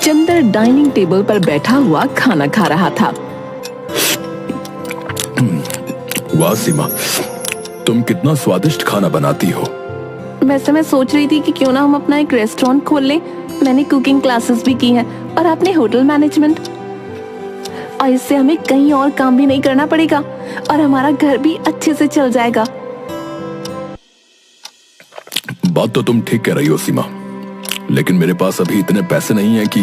Chandar dining table पर बैठा हुआ खाना खा रहा था। वाह सीमा, तुम कितना स्वादिष्ट खाना बनाती हो। वैसे मैं सोच रही थी कि क्यों ना हम अपना एक रेस्टोरेंट खोल लें। मैंने कुकिंग क्लासेस भी की हैं और आपने होटल मैनेजमेंट, और इससे हमें कहीं और काम भी नहीं करना पड़ेगा और हमारा घर भी अच्छे से चल जाएगा। बात तो तुम ठीक कह रही हो सीमा, लेकिन मेरे पास अभी इतने पैसे नहीं हैं कि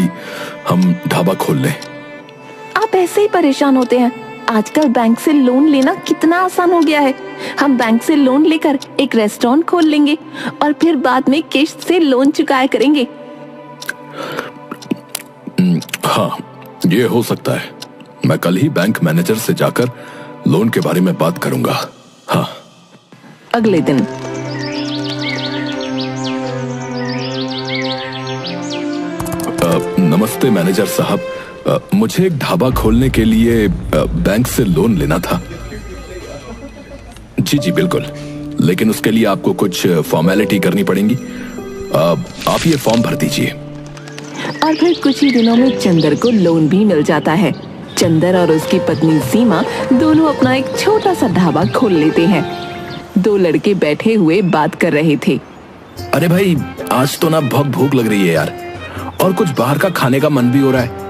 हम ढाबा खोल लें। आप ऐसे ही परेशान होते हैं। आजकल बैंक से लोन लेना कितना आसान हो गया है। हम बैंक से लोन लेकर एक रेस्टोरेंट खोल लेंगे और फिर बाद में किश्त से लोन चुकाया करेंगे। हाँ, ये हो सकता है। मैं कल ही बैंक मैनेजर से जाकर लोन के बारे में बात करूंगा। हाँ। अगले दिन नमस्ते मैनेजर साहब, मुझे एक ढाबा खोलने के लिए बैंक से लोन लेना था। जी जी बिल्कुल, लेकिन उसके लिए आपको कुछ फॉर्मेलिटी करनी पड़ेंगी। आप ये फॉर्म भर दीजिए। और फिर कुछ ही दिनों में चंदर को लोन भी मिल जाता है। चंदर और उसकी पत्नी सीमा दोनों अपना एक छोटा सा ढाबा खोल लेते हैं। दो लड़के बैठे हुए बात कर रहे थे। अरे भाई, आज तो ना बहुत भूख लग रही है यार, और कुछ बाहर का खाने का मन भी हो रहा है।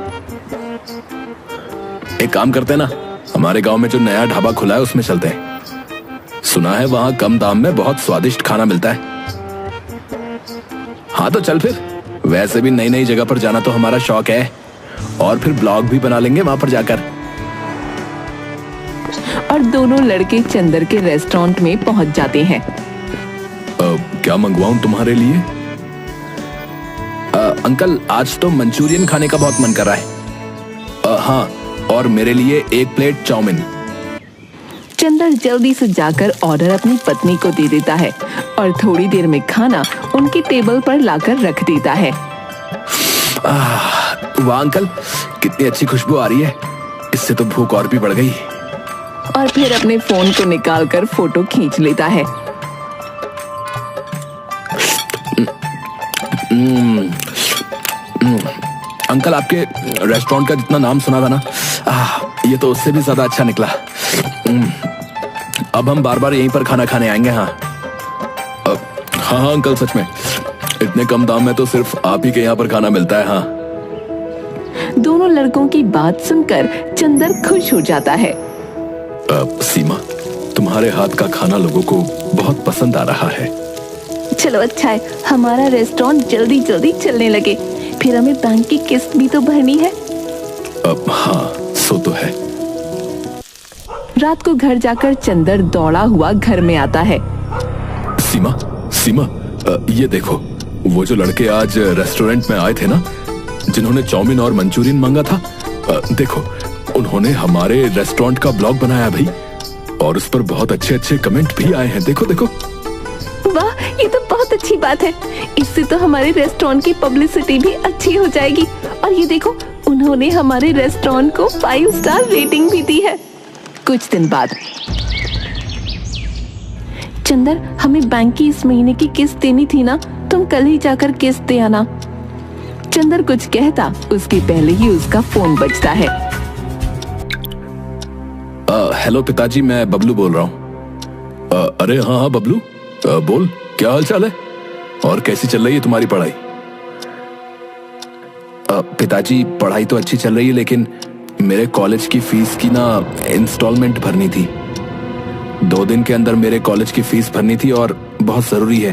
एक काम करते हैं ना, हमारे गांव में जो नया ढाबा खुला है उसमें चलते हैं। सुना है वहां कम दाम में बहुत स्वादिष्ट खाना मिलता है। हाँ तो चल फिर, वैसे भी नई नई जगह पर जाना तो हमारा शौक है, और फिर ब्लॉग भी बना लेंगे वहां पर जाकर। और दोनों लड़के चंदर के रेस्टोरेंट में पहुंच जाते हैं। क्या मंगवाऊं तुम्हारे लिए? अंकल, आज तो मंचूरियन खाने का बहुत मन कर रहा है। हाँ, और मेरे लिए एक प्लेट चाउमीन। चंदर जल्दी से जाकर ऑर्डर अपनी पत्नी को दे देता है और थोड़ी देर में खाना उनकी टेबल पर लाकर रख देता है। वाह अंकल, कितनी अच्छी खुशबू आ रही है। इससे तो भूख और भी बढ़ गई। और फिर अपने फोन को निकालकर फोटो खींच लेता है। अंकल, आपके रेस्टोरेंट का जितना नाम सुना था ना, ये तो उससे भी ज्यादा अच्छा निकला। अब हम बार बार यहीं पर खाना खाने आएंगे। हाँ हाँ अंकल, सच में इतने कम दाम में तो सिर्फ आप ही के यहाँ पर खाना मिलता है। हाँ। दोनों लड़कों की बात सुनकर चंदर खुश हो जाता है। सीमा, तुम्हारे हाथ का खाना लोगों को बहुत पसंद आ रहा है। चलो अच्छा है, हमारा रेस्टोरेंट जल्दी जल्दी चलने लगे, फिर हमें बैंक की किस्त भी तो भरनी है। हाँ, सो तो है। रात को घर जाकर चंदर दौड़ा हुआ घर में आता है। सीमा, सीमा, ये देखो, वो जो लड़के आज रेस्टोरेंट में आए थे ना, जिन्होंने चाउमीन और मंचूरियन मांगा था, देखो उन्होंने हमारे रेस्टोरेंट का ब्लॉग बनाया भाई, और उस पर बहुत अच्छे अच्छे कमेंट भी आए हैं। देखो देखो। वाह, ये तो बहुत अच्छी बात है। इससे तो हमारे रेस्टोरेंट की पब्लिसिटी भी अच्छी हो जाएगी। और ये देखो, उन्होंने हमारे रेस्टोरेंट को 5 स्टार रेटिंग भी दी है। कुछ दिन बाद, चंदर, हमें बैंक की इस महीने की किस्त देनी थी ना, तुम कल ही जाकर किस्त दे आना। चंदर कुछ कहता उसके पहले ही उसका फोन बजता है। हेलो पिताजी, मैं बबलू बोल रहा हूँ। अरे हाँ हाँ बबलू, बोल, क्या हाल चाल है और कैसी चल रही है तुम्हारी पढ़ाई? पिताजी, पढ़ाई तो अच्छी चल रही है, लेकिन मेरे कॉलेज की फीस की ना इंस्टॉलमेंट भरनी थी। 2 दिन के अंदर मेरे कॉलेज की फीस भरनी थी और बहुत जरूरी है।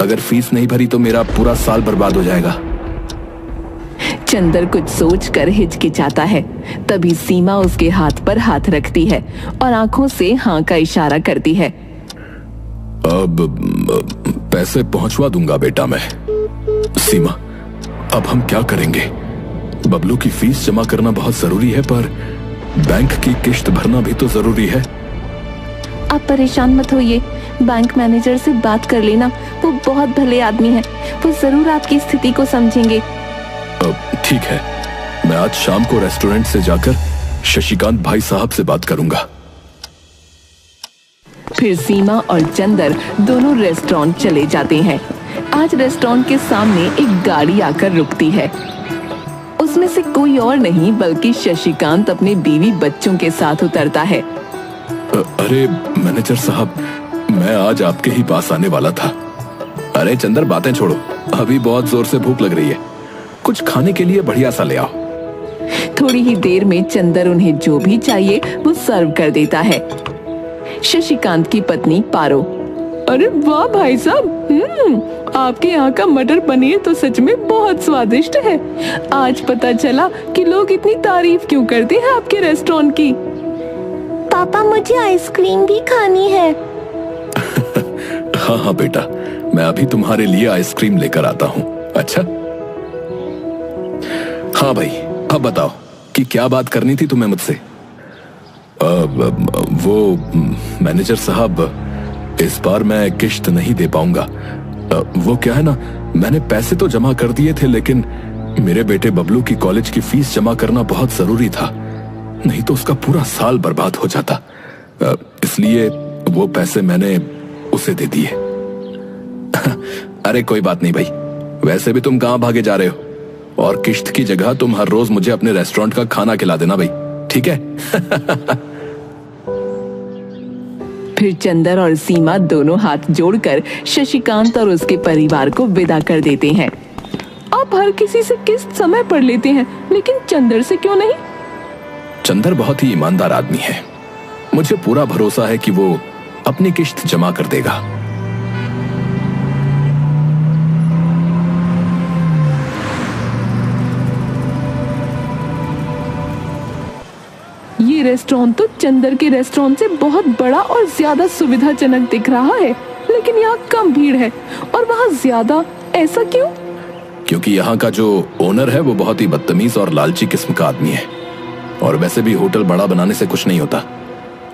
अगर फीस नहीं भरी तो मेरा पूरा साल बर्बाद हो जाएगा। चंदर कुछ सोचकर हिचकिचाता है। तभी सीमा उसके हाथ पर हाथ रखती है और आंखों से हाँ का इशारा करती है। अब पैसे पहुंचवा दूंगा बेटा मैं। सीमा, अब हम क्या करेंगे? बबलू की फीस जमा करना बहुत जरूरी है, पर बैंक की किश्त भरना भी तो जरूरी है। आप परेशान मत होइए, बैंक मैनेजर से बात कर लेना, वो बहुत भले आदमी हैं, वो जरूर आपकी स्थिति को समझेंगे। ठीक है, मैं आज शाम को रेस्टोरेंट से जाकर शशिकांत भाई साहब से बात करूंगा। फिर सीमा और चंदर दोनों रेस्टोरेंट चले जाते हैं। आज रेस्टोरेंट के सामने एक गाड़ी आकर रुकती है। उसमें से कोई और नहीं बल्कि शशिकांत अपने बीवी बच्चों के साथ उतरता है। अरे मैनेजर साहब, मैं आज आपके ही पास आने वाला था। अरे चंदर, बातें छोड़ो, अभी बहुत जोर से भूख लग रही है, कुछ खाने के लिए बढ़िया सा ले आओ। थोड़ी ही देर में चंदर उन्हें जो भी चाहिए वो सर्व कर देता है। शशिकांत की पत्नी पारो, अरे वाह भाई साहब, आपके यहाँ का मटर पनीर तो सच में बहुत स्वादिष्ट है। आज पता चला कि लोग इतनी तारीफ क्यों करते हैं आपके रेस्टोरेंट की। पापा, मुझे आइसक्रीम भी खानी है। हाँ हाँ बेटा, मैं अभी तुम्हारे लिए आइसक्रीम लेकर आता हूँ। अच्छा हाँ भाई, अब बताओ कि क्या बात करनी थी तुम्हें मुझसे। वो मैनेजर साहब, इस बार मैं किश्त नहीं दे पाऊंगा। वो क्या है ना, मैंने पैसे तो जमा कर दिए थे, लेकिन मेरे बेटे बबलू की कॉलेज की फीस जमा करना बहुत जरूरी था, नहीं तो उसका पूरा साल बर्बाद हो जाता। इसलिए वो पैसे मैंने उसे दे दिए। अरे कोई बात नहीं भाई, वैसे भी तुम कहां भागे जा रहे हो, और किश्त की जगह तुम हर रोज मुझे अपने रेस्टोरेंट का खाना खिला देना भाई, ठीक है? फिर चंदर और सीमा दोनों हाथ जोड़कर शशिकांत और उसके परिवार को विदा कर देते हैं। आप हर किसी से किस्त समय पर लेते हैं, लेकिन चंदर से क्यों नहीं? चंदर बहुत ही ईमानदार आदमी है, मुझे पूरा भरोसा है कि वो अपनी किश्त जमा कर देगा। ये रेस्टोरेंट तो चंदर के रेस्टोरेंट से बहुत बड़ा और ज्यादा सुविधाजनक दिख रहा है, लेकिन यहाँ कम भीड़ है और वहाँ ज्यादा, ऐसा क्यों? क्योंकि यहाँ का जो ओनर है वो बहुत ही बदतमीज और लालची किस्म का आदमी है। और वैसे भी होटल बड़ा बनाने से कुछ नहीं होता,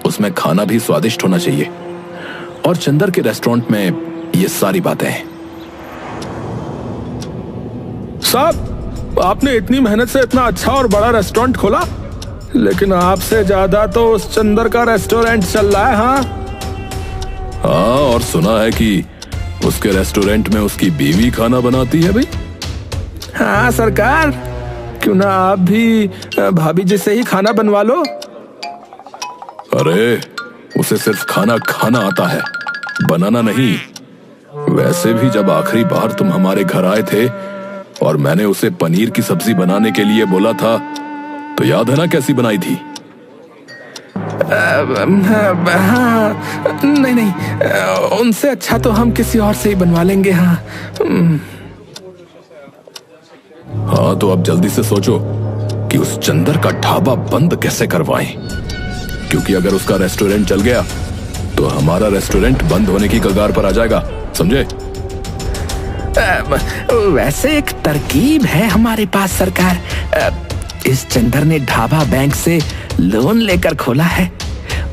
उसमें खाना भी स्वादिष्ट होना चाहिए, और चंदर के रेस्टोरेंट में ये सारी बातें हैं। साहब, आपने इतनी मेहनत से इतना अच्छा और बड़ा रेस्टोरेंट खोला, लेकिन आपसे ज्यादा तो उस चंदर का रेस्टोरेंट चल रहा है। हाँ, और सुना है कि उसके रेस्टोरेंट में उसकी बीवी खाना बनाती है भाई। हाँ सरकार, क्यों ना आप भी भाभी जी से ही खाना बनवा लो। अरे उसे सिर्फ खाना खाना आता है, बनाना नहीं। वैसे भी जब आखिरी बार तुम हमारे घर आए थे और मैंने उसे पनीर की सब्जी बनाने के लिए बोला था, तो याद है ना कैसी बनाई थी? हाँ, नहीं, उनसे अच्छा तो हम किसी और से ही बनवा लेंगे। हाँ हाँ, तो अब जल्दी से सोचो कि उस चंदर का ढाबा बंद कैसे करवाएं, क्योंकि अगर उसका रेस्टोरेंट चल गया तो हमारा रेस्टोरेंट बंद होने की कगार पर आ जाएगा, समझे? वैसे एक तरकीब है हमारे पास सरकार। इस चंदर ने ढाबा बैंक से लोन लेकर खोला है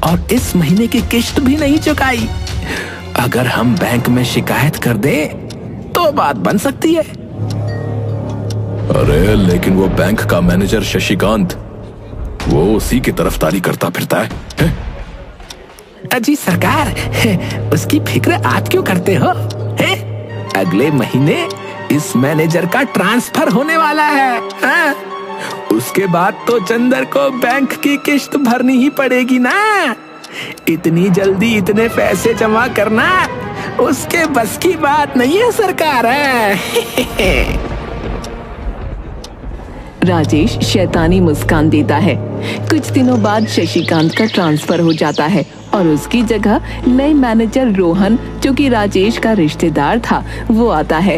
और इस महीने की किश्त भी नहीं चुकाई। अगर हम बैंक में शिकायत कर दें तो बात बन सकती है। अरे लेकिन वो बैंक का मैनेजर शशिकांत, वो उसी की तरफदारी करता फिरता है? जी सरकार, उसकी फिक्र आप क्यों करते हो? अगले महीने इस मैनेजर का ट्रांसफर होने वाला है। हाँ? उसके बाद तो चंदर को बैंक की किश्त भरनी ही पड़ेगी ना। इतनी जल्दी इतने पैसे जमा करना उसके बस की बात नहीं है सरकार। राजेश शैतानी मुस्कान देता है। कुछ दिनों बाद शशिकांत का ट्रांसफर हो जाता है और उसकी जगह नए मैनेजर रोहन, जो कि राजेश का रिश्तेदार था, वो आता है।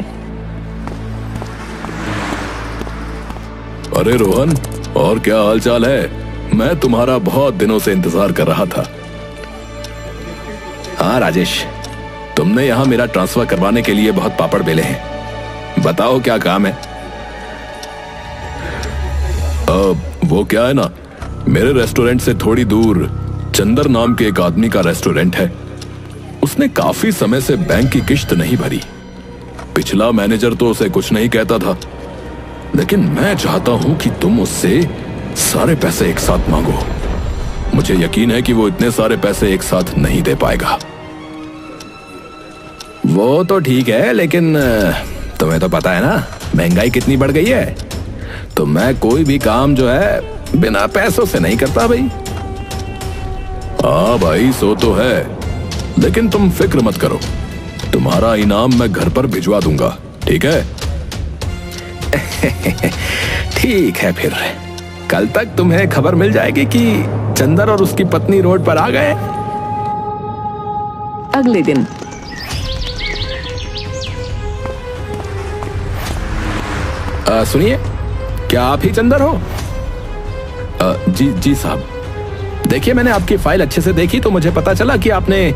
अरे रोहन, और क्या हालचाल है? मैं तुम्हारा बहुत दिनों से इंतजार कर रहा था। हाँ राजेश, तुमने यहाँ मेरा ट्रांसफर करवाने के लिए बहुत पापड़ बेले हैं, बताओ क्या काम है? वो क्या है ना, मेरे रेस्टोरेंट से थोड़ी दूर चंदर नाम के एक आदमी का रेस्टोरेंट है। उसने काफी समय से बैंक की किश्त नहीं भरी। पिछला मैनेजर तो उसे कुछ नहीं कहता था, लेकिन मैं चाहता हूं कि तुम उससे सारे पैसे एक साथ मांगो। मुझे यकीन है कि वो इतने सारे पैसे एक साथ नहीं दे पाएगा। वो तो ठीक है, लेकिन तुम्हें तो पता है ना महंगाई कितनी बढ़ गई है। तो मैं कोई भी काम जो है बिना पैसों से नहीं करता भाई। हाँ भाई, सो तो है, लेकिन तुम फिक्र मत करो, तुम्हारा इनाम मैं घर पर भिजवा दूंगा, ठीक है? ठीक है, फिर कल तक तुम्हें खबर मिल जाएगी कि चंदर और उसकी पत्नी रोड पर आ गए। अगले दिन सुनिए, क्या आप ही चंदर हो? जी साहब। देखिए, मैंने आपकी फाइल अच्छे से देखी तो मुझे पता चला कि आपने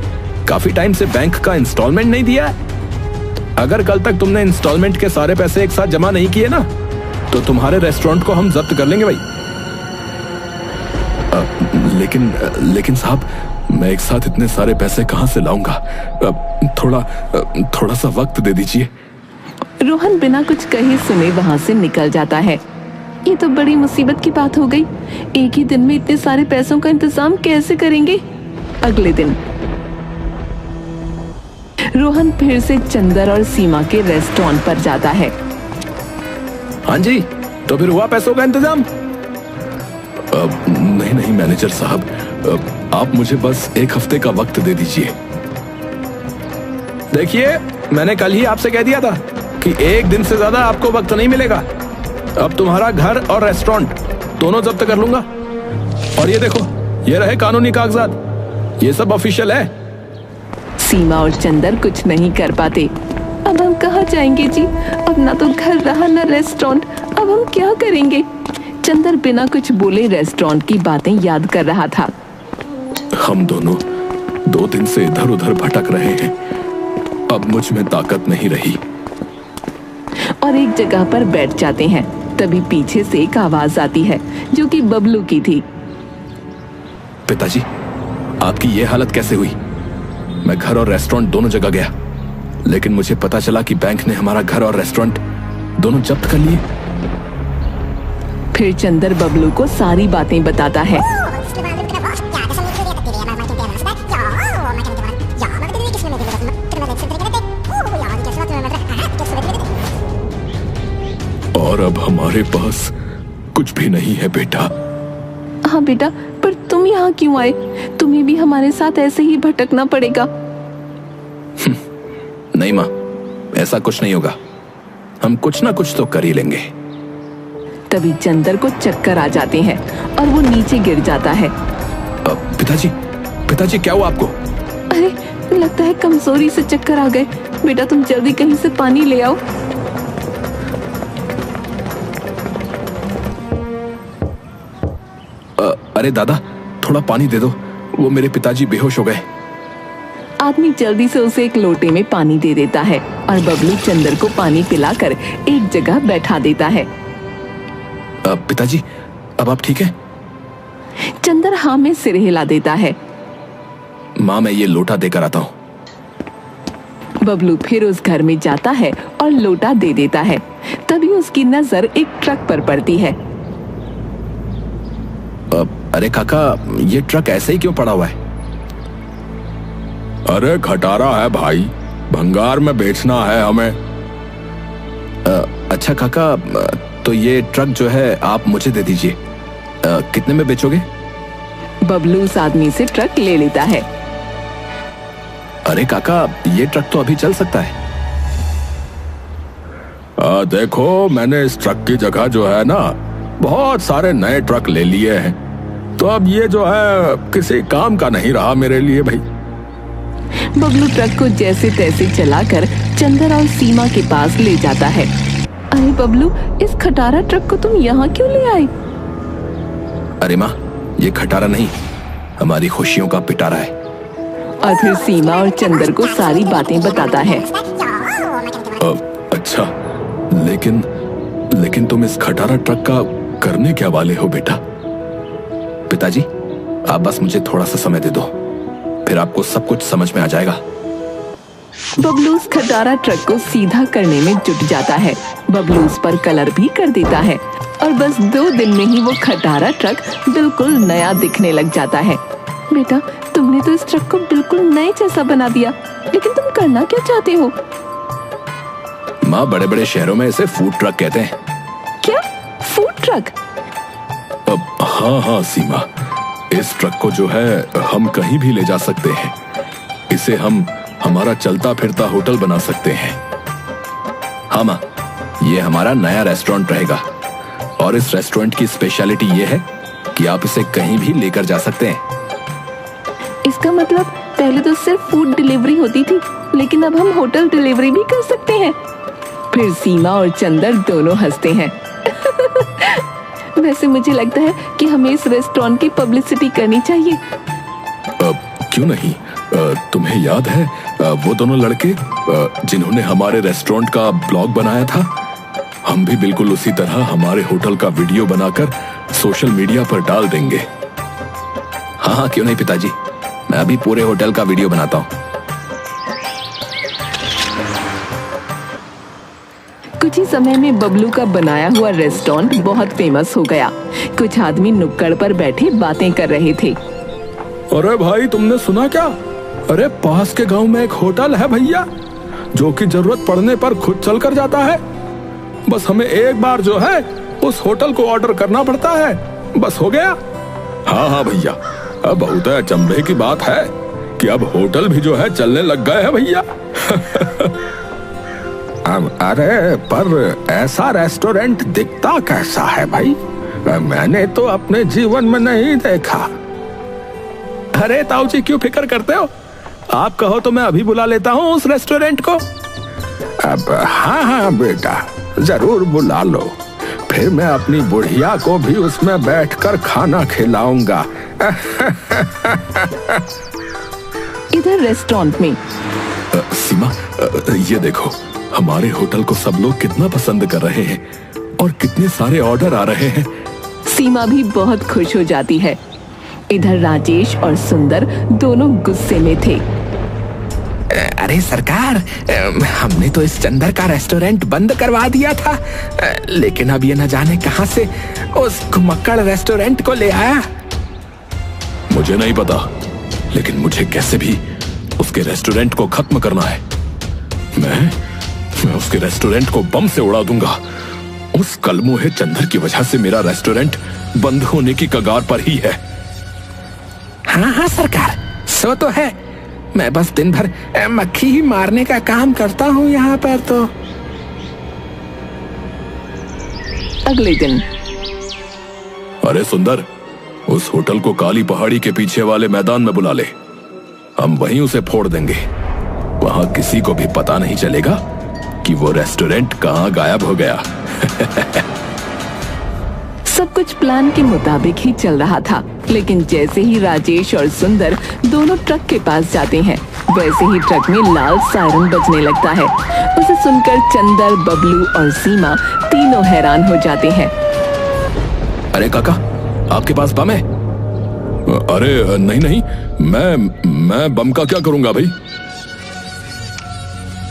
काफी टाइम से बैंक का इंस्टॉलमेंट नहीं दिया है। अगर कल तक तुमने इंस्टॉलमेंट के सारे पैसे एक साथ जमा नहीं किए ना, तो तुम्हारे रेस्टोरेंट को हम जब्त कर लेंगे भाई। लेकिन साहब, मैं एक साथ इतने सारे पैसे कहां से लाऊंगा? थोड़ा सा वक्त दे दीजिए। रोहन बिना कुछ कहे सुने वहां से निकल जाता है। ये तो बड़ी मुसीबत की बात हो गई। एक ही दिन में इतने सारे पैसों का इंतजाम कैसे करेंगे? अगले दिन रोहन फिर से चंदर और सीमा के रेस्टोरेंट पर जाता है। हाँ जी, तो फिर हुआ पैसों का इंतजाम? नहीं मैनेजर साहब, आप मुझे बस एक हफ्ते का वक्त दे दीजिए। देखिए, मैंने कल ही आपसे कह दिया था कि एक दिन से ज्यादा आपको वक्त नहीं मिलेगा। अब तुम्हारा घर और रेस्टोरेंट दोनों जब्त कर लूंगा। और ये देखो, ये रहे कानूनी कागजात, ये सब ऑफिशियल है। सीमा और चंदर कुछ नहीं कर पाते। अब हम कहाँ जाएंगे जी? अब ना तो घर रहा ना रेस्टोरेंट, अब हम क्या करेंगे? चंदर बिना कुछ बोले रेस्टोरेंट की बातें याद कर रहा था। हम दोनों 2 दिन से इधर उधर भटक रहे हैं, अब मुझ में ताकत नहीं रही। और एक जगह पर बैठ जाते हैं। तभी पीछे से एक आवाज आती है जो कि बबलू की थी। पिताजी, आपकी ये हालत कैसे हुई? मैं घर और रेस्टोरेंट दोनों जगह गया, लेकिन मुझे पता चला कि बैंक ने हमारा घर और रेस्टोरेंट दोनों जब्त कर लिए। फिर चंदर बबलू को सारी बातें बताता है। और अब हमारे पास कुछ भी नहीं है बेटा। हाँ बेटा, पर तुम यहाँ क्यों आए? तुम्हें भी हमारे साथ ऐसे ही भटकना पड़ेगा। नहीं माँ, ऐसा कुछ नहीं होगा, हम कुछ ना कुछ तो कर ही लेंगे। तभी चंदर को चक्कर आ जाते हैं और वो नीचे गिर जाता है। पिताजी क्या हुआ आपको? अरे, लगता है कमजोरी से चक्कर आ गए। बेटा, तुम जल्दी कहीं से पानी ले आओ। अरे दादा, थोड़ा पानी दे दो, वो मेरे पिताजी बेहोश हो गए। आदमी जल्दी से उसे एक लोटे में पानी दे देता है और बबलू चंदर को पानी पिलाकर एक जगह बैठा देता है। पिताजी, अब आप ठीक हैं? चंदर हाँ में सिर हिला देता है। माँ, मैं ये लोटा देकर आता हूँ। बबलू फिर उस घर में जाता है और लोटा दे देता है। तभी उसकी नजर एक ट्रक पर पड़ती है। अरे काका, ये ट्रक ऐसे ही क्यों पड़ा हुआ है? अरे खटारा है भाई, भंगार में बेचना है हमें। अच्छा काका, तो ये ट्रक जो है आप मुझे दे दीजिए। कितने में बेचोगे? बबलू उस आदमी से ट्रक ले लेता है। अरे काका, ये ट्रक तो अभी चल सकता है। देखो, मैंने इस ट्रक की जगह जो है ना, बहुत सारे नए ट्रक ले लिए हैं, तो अब ये जो है किसी काम का नहीं रहा मेरे लिए भाई। बबलू ट्रक को जैसे तैसे चलाकर चंदर और सीमा के पास ले जाता है। अरे बबलू, इस खटारा ट्रक को तुम यहाँ क्यों ले आए? अरे माँ, ये खटारा नहीं, हमारी खुशियों का पिटारा है। और फिर सीमा और चंदर को सारी बातें बताता है। अच्छा, लेकिन तुम इस खटारा ट्रक का करने क्या वाले हो बेटा? पिताजी, आप बस मुझे थोड़ा सा समय दे दो, फिर आपको सब कुछ समझ में आ जाएगा। बबलू उस खटारा ट्रक को सीधा करने में जुट जाता है। बबलू उस पर कलर भी कर देता है और बस 2 दिन में ही वो खटारा ट्रक बिल्कुल नया दिखने लग जाता है। बेटा, तुमने तो इस ट्रक को बिल्कुल नए जैसा बना दिया, लेकिन तुम करना क्या चाहते हो? माँ, बड़े बड़े शहरों में इसे फूड ट्रक कहते हैं। क्या? Food truck? हाँ हाँ सीमा, इस ट्रक को जो है हम कहीं भी ले जा सकते हैं। इसे हम हमारा चलता फिरता होटल बना सकते हैं। हाँ माँ, ये हमारा नया रेस्टोरेंट रहेगा और इस रेस्टोरेंट की स्पेशलिटी ये है कि आप इसे कहीं भी लेकर जा सकते हैं। इसका मतलब पहले तो सिर्फ फूड डिलीवरी होती थी, लेकिन अब हम होटल डिलीवरी भी कर सकते हैं। फिर सीमा और चंदर दोनों हंसते हैं। वैसे मुझे लगता है कि हमें इस रेस्टोरेंट की पब्लिसिटी करनी चाहिए। क्यों नहीं? तुम्हें याद है वो दोनों लड़के जिन्होंने हमारे रेस्टोरेंट का ब्लॉग बनाया था? हम भी बिल्कुल उसी तरह हमारे होटल का वीडियो बनाकर सोशल मीडिया पर डाल देंगे। हाँ हाँ, क्यों नहीं पिताजी, मैं अभी पूरे होटल का वीडियो बनाता हूँ। कुछ ही समय में बबलू का बनाया हुआ रेस्टोरेंट बहुत फेमस हो गया। कुछ आदमी नुक्कड़ पर बैठे बातें कर रहे थे। अरे भाई, तुमने सुना क्या? अरे पास के गांव में एक होटल है भैया, जो कि जरूरत पड़ने पर खुद चल कर जाता है। बस हमें एक बार जो है उस होटल को ऑर्डर करना पड़ता है, बस हो गया। हाँ हाँ भैया, अब बहुत अचंभे की बात है कि अब होटल भी जो है चलने लग गए हैं भैया। अरे पर ऐसा रेस्टोरेंट दिखता कैसा है भाई? मैंने तो अपने जीवन में नहीं देखा। अरे ताऊ जी, क्यों फिक्र करते हो? आप कहो तो मैं अभी बुला लेता हूँ उस रेस्टोरेंट को। अब हाँ हाँ बेटा, जरूर बुला लो। फिर मैं अपनी बुढ़िया को भी उसमें बैठकर खाना खिलाऊंगा। इधर रेस्टोरेंट में सीमा, ये देखो, हमारे होटल को सब लोग कितना पसंद कर रहे हैं और कितने सारे ऑर्डर आ रहे हैं। सीमा भी बहुत खुश हो जाती है। इधर राजेश और सुंदर दोनों गुस्से में थे। अरे सरकार, हमने तो इस चंदर का रेस्टोरेंट बंद करवा दिया था, लेकिन अब ये न जाने कहां से उस घुमक्कड़ रेस्टोरेंट को ले आया। मुझे नहीं पता, लेकिन मुझे कैसे भी उसके रेस्टोरेंट को खत्म करना है। मैं उसके रेस्टोरेंट को बम से उड़ा दूंगा। उस कलमुहे चंदर की वजह से मेरा रेस्टोरेंट बंद होने की कगार पर ही है। हाँ हाँ सरकार, सो तो है। मैं बस दिन भर मक्खी ही मारने का काम करता हूँ यहाँ पर तो। अगले दिन अरे सुंदर, उस होटल को काली पहाड़ी के पीछे वाले मैदान में बुला ले। हम वहीं उसे फोड़ देंगे। वहां किसी को भी पता नहीं चलेगा कि वो रेस्टोरेंट कहाँ गायब हो गया। सब कुछ प्लान के मुताबिक ही चल रहा था, लेकिन जैसे ही राजेश और सुंदर दोनों ट्रक के पास जाते हैं, वैसे ही ट्रक में लाल सायरन बजने लगता है। उसे सुनकर चंदर, बबलू और सीमा तीनों हैरान हो जाते हैं। अरे काका, आपके पास बम है? अरे नहीं नहीं, मैं बम का क्या करूंगा भाई?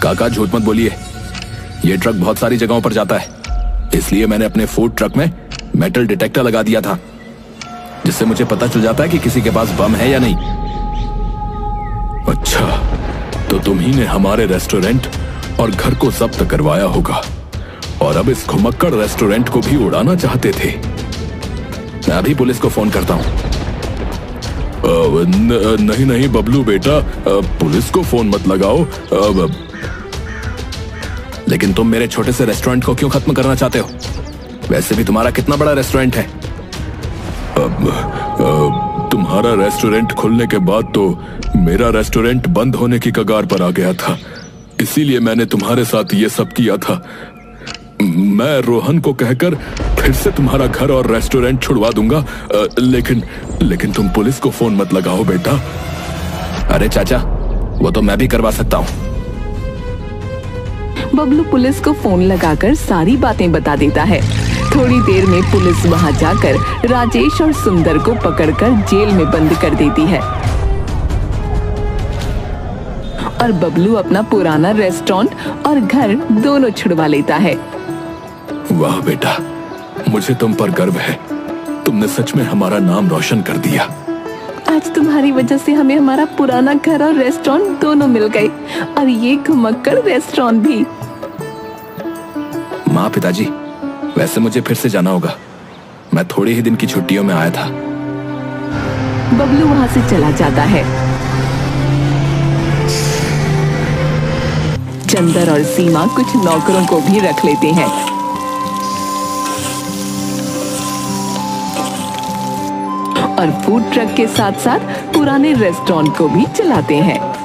काका झूठ मत बोलिए, ये ट्रक बहुत सारी जगहों पर जाता है, इसलिए मैंने अपने फूड ट्रक में मेटल डिटेक्टर लगा दिया था, जिससे मुझे पता चल जाता है कि किसी के पास बम है या नहीं। अच्छा, तो तुम्ही ने हमारे रेस्टोरेंट और घर को जब्त करवाया होगा और अब इस घुमक्कड़ रेस्टोरेंट को भी उड़ाना चाहते थे। मैं अभी पुलिस को फोन करता हूँ। नहीं नहीं बबलू बेटा, पुलिस को फोन मत लगाओ। लेकिन तुम मेरे छोटे से रेस्टोरेंट को क्यों खत्म करना चाहते हो? वैसे भी तुम्हारा कितना बड़ा रेस्टोरेंट है। तुम्हारा रेस्टोरेंट खुलने के बाद तो मेरा रेस्टोरेंट बंद होने की कगार पर आ गया था, इसीलिए मैंने तुम्हारे साथ ये सब किया था। मैं रोहन को कहकर फिर से तुम्हारा घर और रेस्टोरेंट छुड़वा दूंगा, लेकिन तुम पुलिस को फोन मत लगाओ बेटा। अरे चाचा, वो तो मैं भी करवा सकता हूँ। बबलू पुलिस को फोन लगाकर सारी बातें बता देता है। थोड़ी देर में पुलिस वहां जाकर राजेश और सुंदर को पकड़कर जेल में बंद कर देती है और बबलू अपना पुराना रेस्टोरेंट और घर दोनों छुड़वा लेता है। वाह बेटा, मुझे तुम पर गर्व है। तुमने सच में हमारा नाम रोशन कर दिया। आज तुम्हारी वजह से हमें हमारा पुराना घर और रेस्टोरेंट दोनों मिल गए और ये घुमक्कड़ रेस्टोरेंट भी। माँ, पिताजी, वैसे मुझे फिर से जाना होगा। मैं थोड़े ही दिन की छुट्टियों में आया था। बबलू वहां से चला जाता है। चंदर और सीमा कुछ नौकरों को भी रख लेते हैं और फूड ट्रक के साथ साथ पुराने रेस्टोरेंट को भी चलाते हैं।